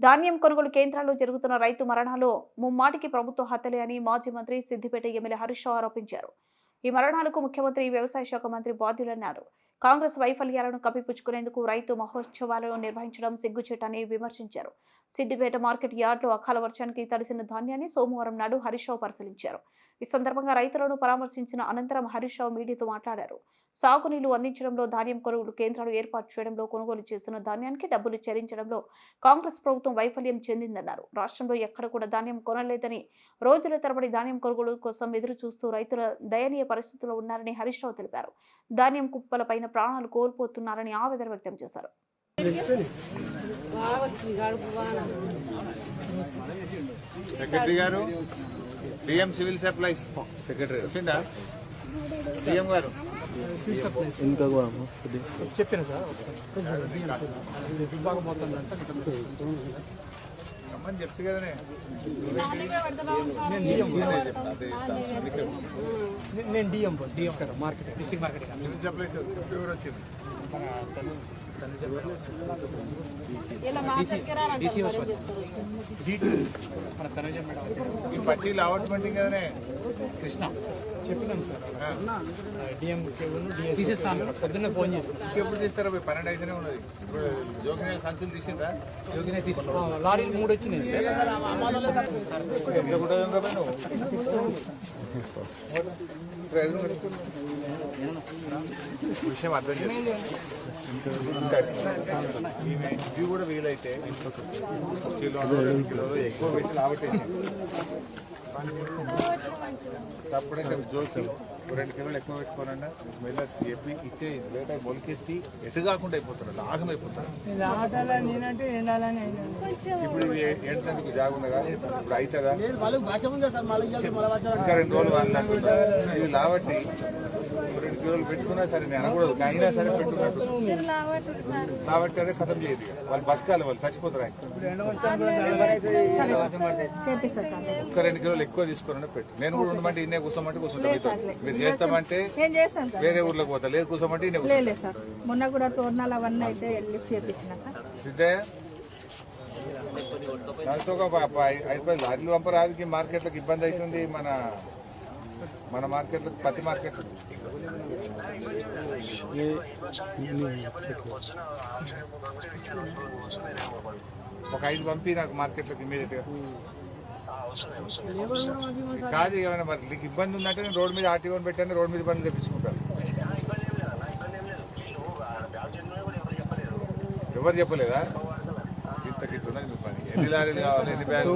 ధాన్యం కొనుగోలు కేంద్రాల్లో జరుగుతున్న రైతు మరణాలు ముమ్మాటికి ప్రభుత్వ హత్యలే అని మాజీ మంత్రి సిద్దిపేట ఎమ్మెల్యే హరీష్ రావు ఆరోపించారు. ఈ మరణాలకు ముఖ్యమంత్రి, వ్యవసాయ శాఖ మంత్రి బాధ్యులన్నారు. కాంగ్రెస్ వైఫల్యాలను కప్పిపుచ్చుకునేందుకు రైతు మహోత్సవాలను నిర్వహించడం సిగ్గుచేటని విమర్శించారు. సిద్దిపేట మార్కెట్ యార్డులో అకాల వర్షానికి తడిసిన ధాన్యాన్ని సోమవారం నాడు హరీష్ రావు పరిశీలించారు. ఈ సందర్భంగా రైతులను పరామర్శించిన అనంతరం హరీష్ రావు మీడియాతో మాట్లాడారు. సాగునీళ్లు అందించడంలో, ధాన్యం కొనుగోలు కేంద్రాలు ఏర్పాటు చేయడంలో, కొనుగోలు చేస్తున్న ధాన్యానికి డబ్బులు చెల్లించడంలో కాంగ్రెస్ ప్రభుత్వం వైఫల్యం చెందిందన్నారు. రాష్ట్రంలో ఎక్కడ కూడా ధాన్యం కొనలేదని, రోజుల తరబడి ధాన్యం కొనుగోలు కోసం ఎదురు చూస్తూ రైతుల దయనీయ పరిస్థితుల్లో ఉన్నారని హరీష్ రావు తెలిపారు. ధాన్యం కుప్పలపైన ప్రాణాలు కోల్పోతున్నారని ఆవేదన వ్యక్తం చేశారు. సెక్రటరీ గారు, డిఎం సివిల్ సప్లైస్ సెక్రటరీ వచ్చిందా? డిఎం గారు చెప్పాను సార్, విభాగం పోతుందంటే రమ్మని చెప్తే కదనే. నేను డిఎం గారు market, district market civil supplies ఎవరు వచ్చింది? ఈ పచ్చి లావట్మెంట్ కదనే కృష్ణ చెప్పినాం సార్. డిఎం తీసేస్తాను, పొద్దున్నే ఫోన్ చేస్తాను. ఎప్పుడు తీస్తారా? 12 అయితేనే ఉన్నది. ఇప్పుడు జోగిన సంచులు తీసిందా? జోగినే లారీలు 3 వచ్చినాయి సార్. ఎట్లా కూడా విషయం అర్థం చేస్తుంది. ఇవి కూడా వీలైతే కిలోలో ఎక్కువ పెట్టి లావట్టేసి అప్పుడైతే జోకి 2 కిలోలు ఎక్కువ పెట్టుకోనండి. మిల్లర్స్ చెప్పి ఇచ్చే లేట మొలికెత్తి ఎటు కాకుండా అయిపోతున్నారు, లాగం అయిపోతారు. ఇప్పుడు ఇవి ఏంటందుకు జాగుండగా ఇప్పుడు అవుతుందా? ఇంకా 2 రోజులు వాళ్ళంటే ఇవి లావట్టి 2 కిలోలు పెట్టుకున్నా సరే నేను అనకూడదు, అయినా సరే పెట్టుకున్నట్టు లావట్టి అదే ఖతం చేయదు. వాళ్ళు బతకాలి, వాళ్ళు చచ్చిపోతారు. ఒక్క 2 కిలోలు ఎక్కువ తీసుకోవాలని పెట్టు. నేను కూడా ఉండమంటే ఇన్నే కూర్చోమంటే కూర్చుంటా. మీరు చేస్తామంటే వేరే ఊర్లోకి పోతా, లేదు కూర్చోమంటే ఇన్నే సార్. మొన్న కూడా తోరణాలు అవన్నీ అయితే లిఫ్ట్ చేయించిన సార్. సిద్ధయ్య దాంతో ఒక 5 లారీలు పంపరాదికి మార్కెట్లకు ఇబ్బంది అవుతుంది. మన మార్కెట్లో, పత్తి మార్కెట్ ఒక 5 పంపి నాకు మార్కెట్లోకి ఇమీడియట్ గా. కాదు ఏమైనా మరి నీకు ఇబ్బంది ఉందంటే నేను రోడ్డు మీద ఆర్టీఓని పెట్టాను, రోడ్డు మీద పనులు తెప్పించుకుంటాను. ఎవరు చెప్పలేదా? ఉన్నది మీ పని. ఎన్ని లారీలు కావాలి, ఎన్ని బ్యాగులు?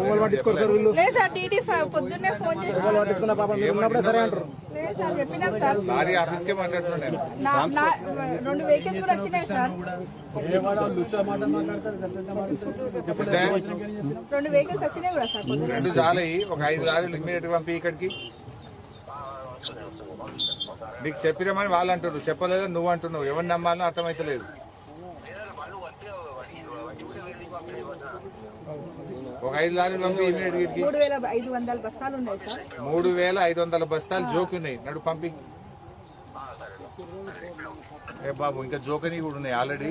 లారీ ఆఫీస్కే మాట్లాడుతున్నాను నేను. 2 వెహికల్స్ కూడా వచ్చినాయి సార్. 2 వెహికల్స్ వచ్చినాయి కూడా సార్. 2 చాలయి, ఒక 5 లారీలు ఇమ్మీడియట్ పంపి ఇక్కడికి. నీకు చెప్పినామని వాళ్ళు అంటున్నారు, చెప్పలేదు నువ్వు అంటున్నావు. ఎవరిని నమ్మాలని అర్థమైతలేదు. ఒక 5 లారీలు పంపి ఇమీడియట్ 3,500 బస్తాలు ఉన్నాయి సార్. 3,500 బస్తాలు జోకున్నాయి. నడు పంపి. ఏ బాబు ఇంకా జోకని కూడా ఉన్నాయి ఆల్రెడీ.